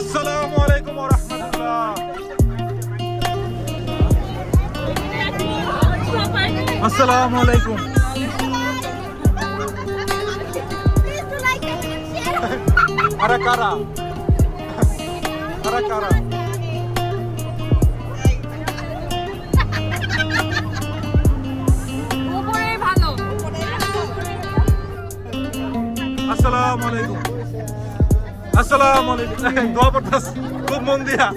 আসসালামু আলাইকুম ওয়া রাহমাতুল্লাহ। আসসালামু আলাইকুম। আরে কারা আরে কারা আসসালামু আলাইকুম। আসসালামু আলাইকুম। দোয়া করতেছ খুব মন দিয়া।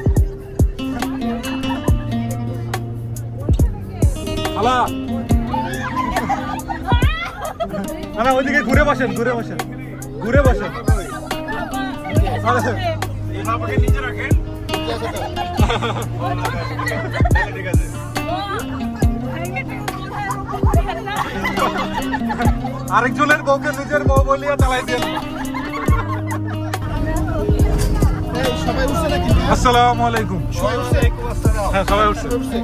আলা না ওইদিকে ঘুরে বসেন ঘুরে বসেন ঘুরে বসেন। নিচে রাখেন। ঠিক আছে। আরেকজনের বউকে নিজের বউ বলিয়া চালাই দেন। আসসালামু আলাইকুম। হ্যাঁ সবাই উঠছে।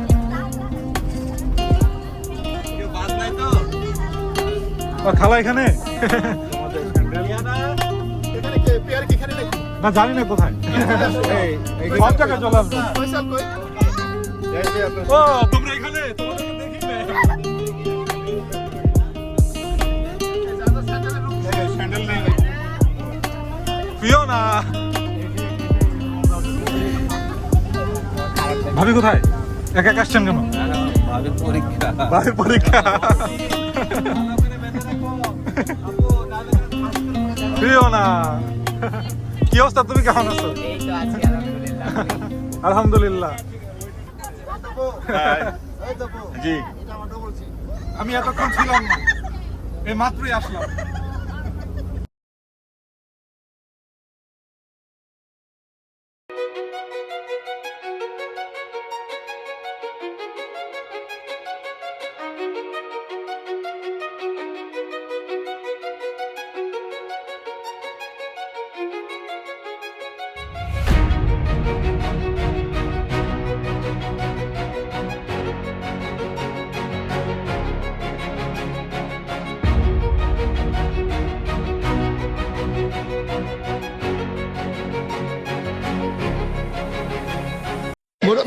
খালা এখানে না জানি না কোথায় সব জায়গায় চলে আসবে। ও তোমরা এখানে তোমাদেরকে দেখি না। প্রিয় না ভাবি কোথায় একা আসছেন কেন? ভাবির পরীক্ষা। প্রিয় না কি অবস্থা, তুমি কেমন আছো? আলহামদুলিল্লাহ। জি আমি এতক্ষণ ছিলাম না, এই মাত্রই আসলাম।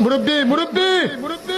মুরব্বি মুরব্বি মুরব্বি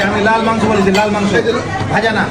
আমি লাল মাংস বলেছি, লাল মাংস ভাজা না।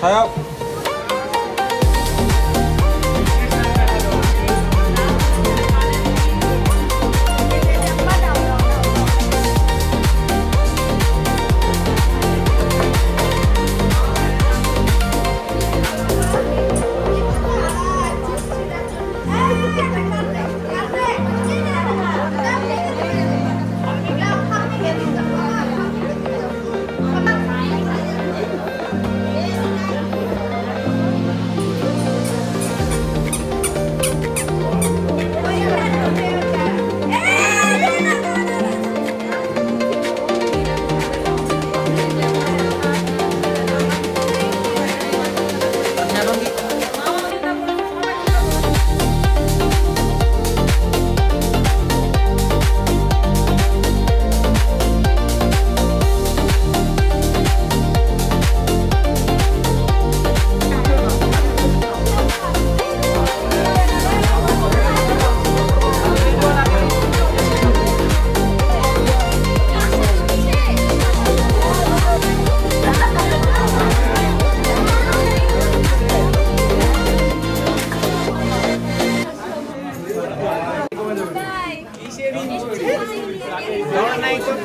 সাহেব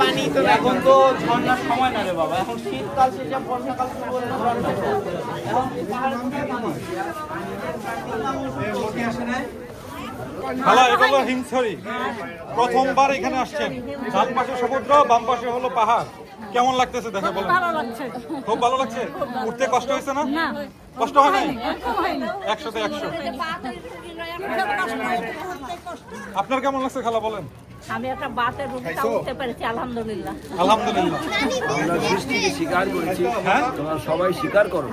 পানি তো এখন তো ঝর্ণার সময় না রে বাবা, এখন শীতকাল শেষে বর্ষাকাল শুরু হলে ঝর্ণা এখন পাহাড়ের মধ্যে পানি। খালা এটা হলো হিমছড়ি, প্রথমবার এখানে আসছেন। ডান পাশে সমুদ্র, বাম পাশে হলো পাহাড়। কেমন লাগতেছে দেখে বলেন? ভালো লাগছে। খুব ভালো লাগছে। উঠতে কষ্ট হয়েছে না? না, কষ্ট হয় নাই? একদম হয়নি। 100-তে 100। আপনার কেমন লাগছে খালা বলেন? আমি একটা বাতের রুমটা উঠতে পেরেছি, আলহামদুলিল্লাহ। আলহামদুলিল্লাহ। আমরা সৃষ্টিকে স্বীকার করেছি, হ্যাঁ? তোমরা সবাই স্বীকার করো।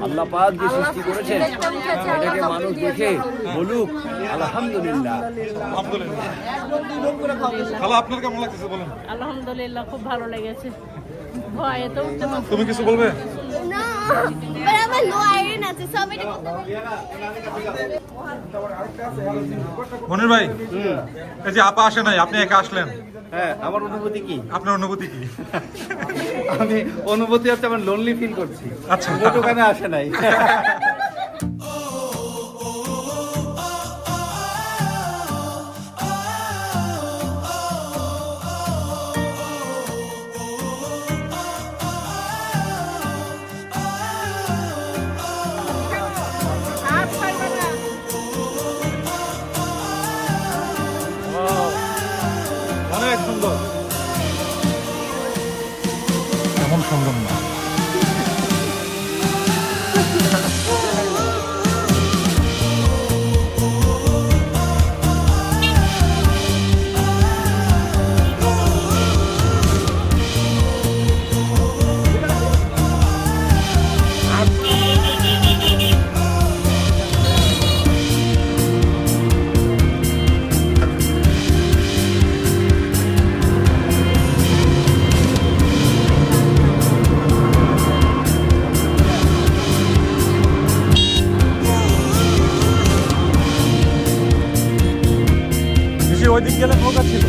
আল্লাহ পাক যে সৃষ্টি করেছেন এটাকে মানুষ দেখে বলুক আলহামদুলিল্লাহ। আলহামদুলিল্লাহ। খালা আপনার কেমন লাগতেছে বলেন? আলহামদুলিল্লাহ, খুব ভালো লেগেছে। ভয়ে তো উঠতে পারছি তুমি কিছু বলবে? No, but I'm a lawyer now, so somebody. মনির ভাই, এই যে আপা আসে নাই, আপনি একা আসলেন, হ্যাঁ, আমার অনুভূতি কি? আপনার অনুভূতি কি? আমি অনুভূতি হচ্ছে আমার লোনলি ফিল করছি। আচ্ছা। দোকানে আসে নাই। অনেক সুন্দর। কেমন সুন্দর না? বেশি ওই দিক গেলে নৌকা ছিল।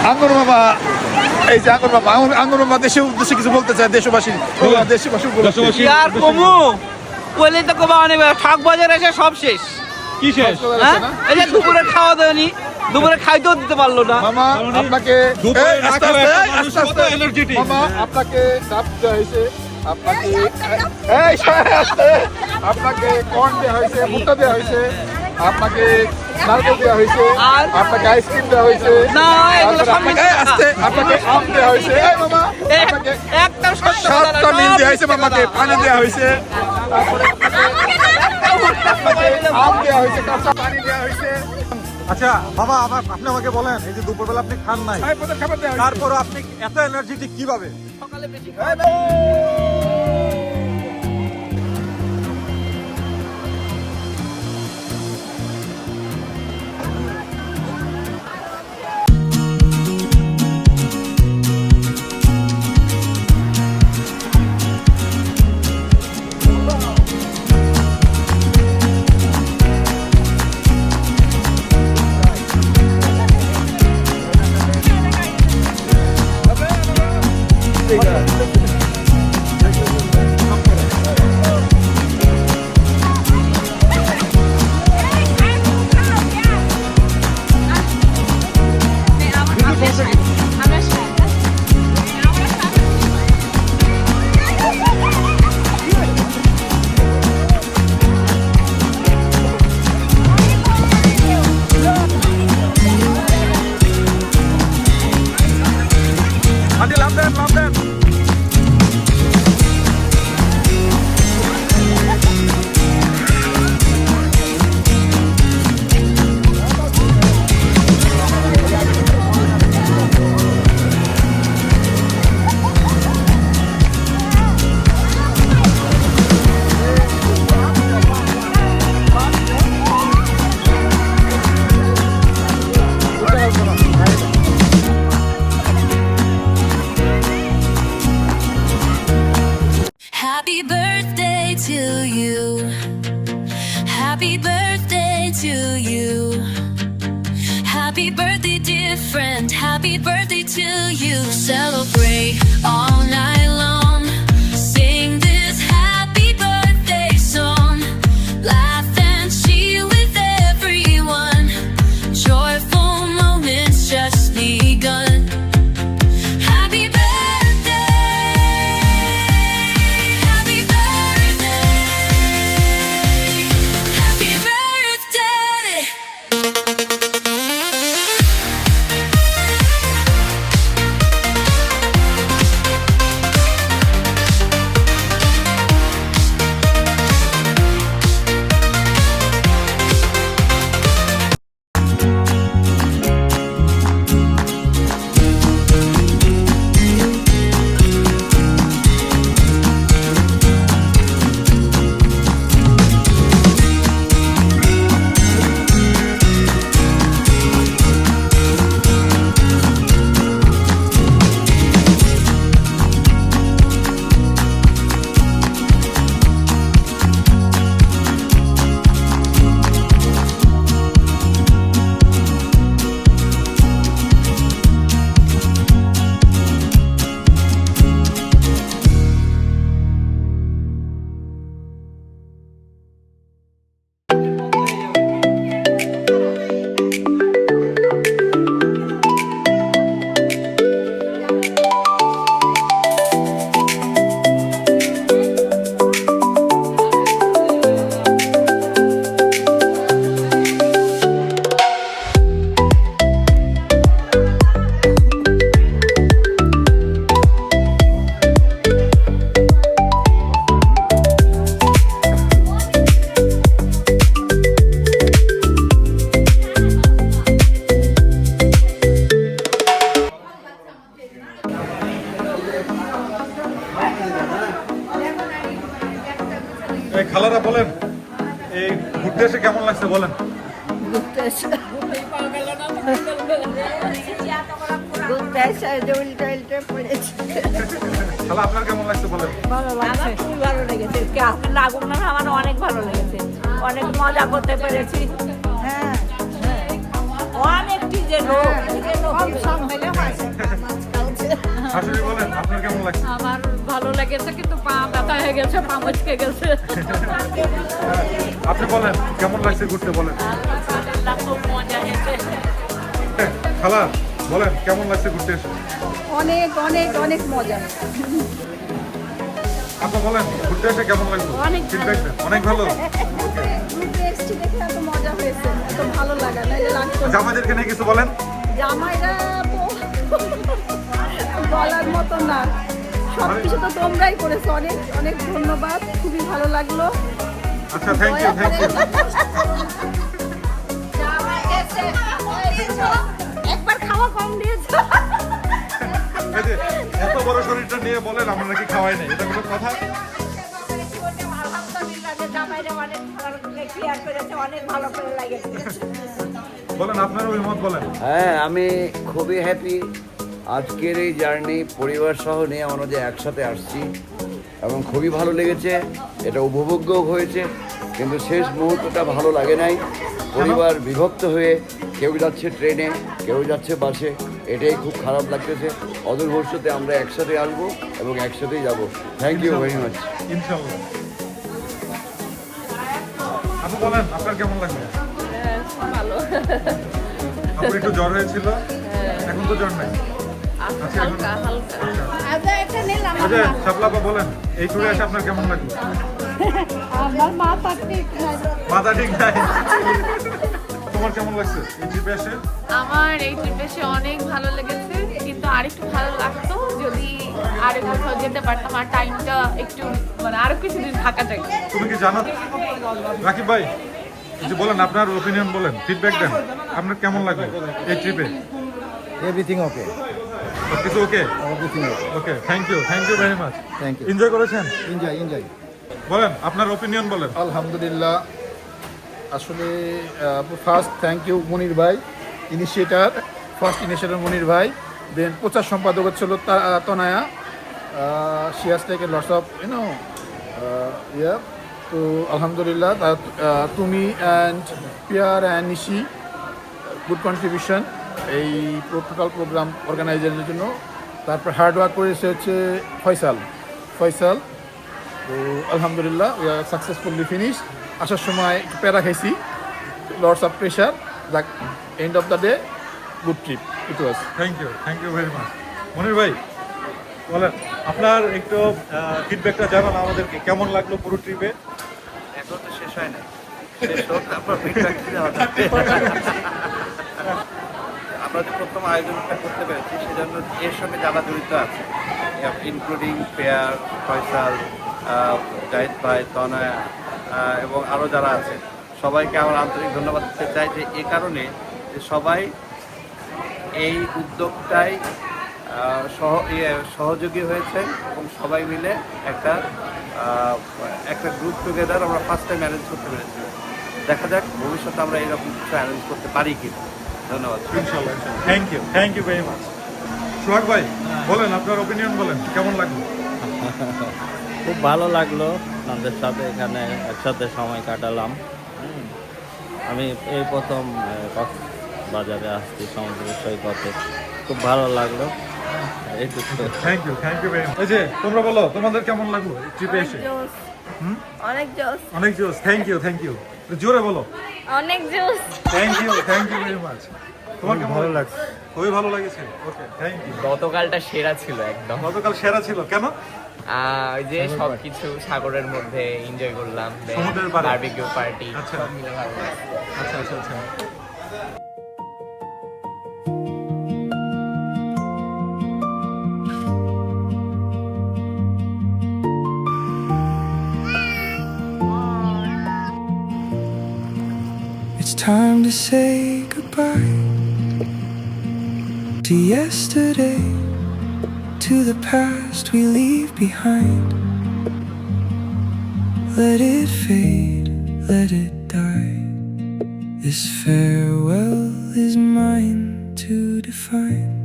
আঙ্গুর মামা, এই যে আঙ্গুর মামা, আঙ্গুর মামা দেশের উদ্দেশ্যে কিছু বলতে চায় দেশবাসী, দেশবাসী দেশবাসী আর কমু বলে তো কবা অনেক ঠাক বাজার এসে সব শেষ। কি শেষ? হ্যাঁ? এই যে দুপুরে খাওয়া দেয়নি, দুপুরে খাইতেও দিতে পারলো না। মামা আপনাকে দুপুরে এই, না আস্তে খাওয়া আস্তে, একটা মানুষ আস্তে আস্তে। কত energetic। মামা আপনাকে ডাব দেওয়া হয়েছে, আপনাকে এই সবাই আস্তে, আপনাকে কর্ন দেওয়া হয়েছে, ভুট্টা দেওয়া হয়েছে, আপনাকে নারকেল দেওয়া হয়েছে, আর? আপনাকে আইসক্রিম দেওয়া হয়েছে, না, এগুলো তারপরে সব মিথ্যা আপনাকে আস্তে, আপনাকে আম দেওয়া হয়েছে, এই মামা আপনাকে একটা সত্য কথা না, 7টা মিল সব দেওয়া হয়েছে, মিথ্যা মামাকে কথা। পানি দেওয়া হয়েছে, তারপরে আপনাকে আম দেওয়া হয়েছে, কাঁচা পানি দেওয়া হয়েছে, আচ্ছা বাবা, আপনি আমাকে বলেন, এই যে দুপুরবেলা আপনি খান নাই, ছয় পদের খাবার দেওয়া হয়েছে। তারপরও আপনি এত এনার্জেটিক কিভাবে? সকালে বেশি খাওয়া আন্টি লাভ দেন, লাভ দেন। Happy birthday to you. Happy birthday to you. Happy birthday, dear friend. Happy birthday to you. Celebrate all night long. Sing this happy birthday song. Laugh and cheer with everyone. Joyful moments just begun. Happy birthday. Happy birthday. Happy birthday. লাগছে বলেন? তাহলে আপনার কেমন লাগছে বলেন? ভালো লাগছে, খুব ভালো লেগেছে। লাগুক না, আমার অনেক ভালো লেগেছে, অনেক মজা করতে পেরেছি। হ্যাঁ, অনেক যে লোক সব মিলে শাশুড়ি বলেন আপনার কেমন লাগছে? আমার ভালো লেগেছে, কিন্তু পা ব্যথা হয়ে গেছে, পা মচকে গেছে। আপনি বলেন কেমন লাগছে ঘুরতে বলেন? আলহামদুলিল্লাহ, খুব মজা হয়েছে। খালা বলেন কেমন লাগছে ঘুরতে এসে? অনেক অনেক অনেক মজা। আপনি বলেন ঘুরতে এসে কেমন লাগলো? অনেক ফিডব্যাক দেন। অনেক ভালো। ঘুরতে এসেছি দেখে এত মজা হয়েছে, এত ভালো লাগা না লাগতো। জামাইদেরকে নিয়ে কিছু বলেন? জামাইরা তো বলার মতো না, সবকিছু তো তোমরাই করেছো। অনেক অনেক ধন্যবাদ, খুবই ভালো লাগলো। আচ্ছা, থ্যাংক ইউ, থ্যাংক ইউ। একবার খাওয়া কম দিয়েছো। এই যে এত বড় শরীরটা নিয়ে বলেন আমরা নাকি খাওয়াই নাই, এটা কোনো কথা? আলহামদুলিল্লাহ, যে জামাইরা অনেক ভালো করে কেয়ার করেছে, অনেক ভালো করে লাগেছে। বলেন আপনার অভিমত বলেন। হ্যাঁ, আমি খুবই হ্যাপি। আজকের এই জার্নি পরিবার সহ নিয়ে আমরা যে একসাথে আসছি এবং খুবই ভালো লেগেছে। এটা উপভোগ্য হয়েছে, কিন্তু শেষ মুহূর্তটা ভালো লাগে নাই। পরিবার বিভক্ত হয়ে কেউ যাচ্ছে ট্রেনে, কেউ যাচ্ছে বাসে, এটাই খুব খারাপ লাগতেছে। অদূর ভবিষ্যতে আমরা একসাথে আসবো এবং একসাথেই যাব। Thank you very much. ইনশাআল্লাহ। আপনি বলেন আপনার কেমন লাগলো? ভালো। আপনার একটু জ্বর হয়েছিল, এখন তো জ্বর নাই? আচ্ছা, এখন আচ্ছা, এটা নিলাম। আচ্ছা, শাপলাপা বলেন এই ট্যুরে এসে আপনার কেমন লাগলো? আমার মাথা ঠিক নাই। মাথা ঠিক নাই? তোমার কেমন লাগছে এই ট্রিপে এসে? আমার এই ট্রিপে এসে অনেক ভালো লেগেছে, কিন্তু আরেকটু ভালো লাগতো যদি আরেক কোথাও যেতে পারতাম, আর টাইমটা একটু মানে আরো কিছুদিন থাকা যায়। তুমি কি জানো রাকিব ভাই, কিছু বলেন, আপনার ওপিনিয়ন বলেন, ফিডব্যাক দেন। আপনার কেমন লাগলো এই ট্রিপে? এভরিথিং ওকে, সবকিছু okay? Everything okay, okay, thank you very much. Thank you. Enjoy করেছেন? এনজয়। বলেন আপনার ওপিনিয়ন বলেন। আলহামদুলিল্লাহ, আসলে ফার্স্ট থ্যাংক ইউ মনির ভাই, ফার্স্ট ইনিশিয়েটর মনির ভাই। দেন প্রচার সম্পাদক হচ্ছিল Tanaya. She has taken lots of yeah. তো আলহামদুলিল্লাহ, তুমি and Piyar and Nishi good contribution এই টোটাল প্রোগ্রাম অর্গানাইজারের জন্য। তারপর হার্ড ওয়ার্ক করেছে হচ্ছে ফয়সাল। তো আলহামদুলিল্লাহ, উই আর সাকসেসফুলি ফিনিশ। আসার সময় একটু প্যারা খাইছি, lots of pressure. The end of the day good trip it was. Thank you very much. Monir ভাই বলেন আপনার একটু ফিডব্যাকটা জানান আমাদেরকে, কেমন লাগলো পুরো ট্রিপে? এখন তো শেষ হয় নাই, শেষ হোক, তারপর ফিডব্যাক দিতে হবে। আমরা যে প্রথম আয়োজনটা করতে পেরেছি সেজন্য এর সঙ্গে যারা জড়িত আছে, ইনক্লুডিং পেয়ার, ফয়সাল, জাহিদ ভাই, তনয়া এবং আরও যারা আছে, সবাইকে আমার আন্তরিক ধন্যবাদ দিতে চাই যে এ কারণে যে সবাই এই উদ্যোগটাই সহযোগী হয়েছে এবং সবাই মিলে একটা গ্রুপ টুগেদার আমরা ফার্স্ট টাইম অ্যারেঞ্জ করতে পেরেছি। দেখা যাক ভবিষ্যতে আমরা এরকম কিছু অ্যারেঞ্জ করতে পারি কিনা। ধন্যবাদ। ইনশাআল্লাহ। Thank you very much. Sohag ভাই বলেন আপনার ওপিনিয়ন বলেন, কেমন লাগলো? খুব ভালো লাগলো আপনাদের সাথে এখানে একসাথে সময় কাটালাম। আমি এই প্রথম কক্সবাজারে আসছি সমুদ্র সৈকতে, খুব ভালো লাগলো। Thank you very much. এই যে তোমরা বলো তোমাদের কেমন লাগলো এই ট্রিপে এসে? অনেক জোস। থ্যাংক ইউ জোরে বলো। অনেক জোস। Thank you very much. তোমার কেমন ভালো লাগছে? খুবই ভালো লেগেছে। ওকে, থ্যাংক ইউ। গতকালটা সেরা ছিল একদম। গতকাল সেরা ছিল কেন? ওই যে সবকিছু সাগরের মধ্যে এনজয় করলাম, সমুদ্রের পাড়ে বারবিকিউ পার্টি, আচ্ছা। সব মিলে ভালো লাগছে। আচ্ছা। It's time to say goodbye to yesterday, to the past we leave behind. Let it fade, let it die. This farewell is mine to define.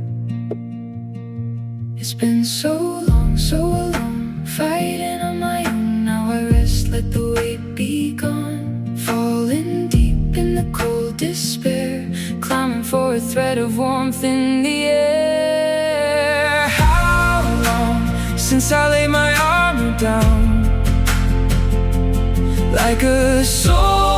It's been so long, so alone, fighting on my own. Now I rest, let the weight be gone. Falling deep in the cold despair, climbing for a thread of warmth in the air. How long since I laid my armor down, like a soul